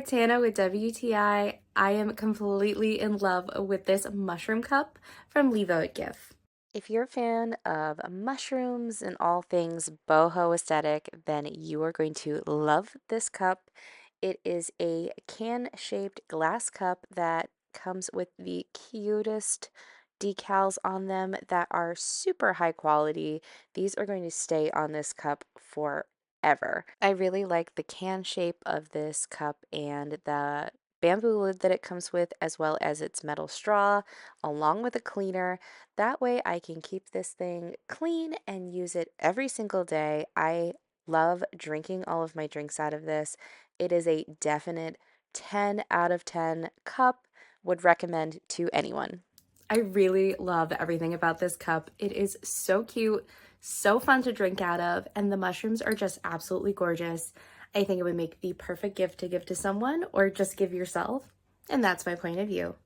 it's Hannah with WTI. I am completely in love with this mushroom cup from Lvoetgif. If you're a fan of mushrooms and all things boho aesthetic, then you are going to love this cup. It is a can-shaped glass cup that comes with the cutest decals on them that are super high quality. These are going to stay on this cup forever. I really like the can shape of this cup and the bamboo lid that it comes with, as well as its metal straw, along with a cleaner. That way I can keep this thing clean and use it every single day. I love drinking all of my drinks out of this. It is a definite 10 out of 10 cup. Would recommend to anyone. I really love everything about this cup. It is so cute, so fun to drink out of, and the mushrooms are just absolutely gorgeous. I think it would make the perfect gift to give to someone or just give yourself, and that's my point of view.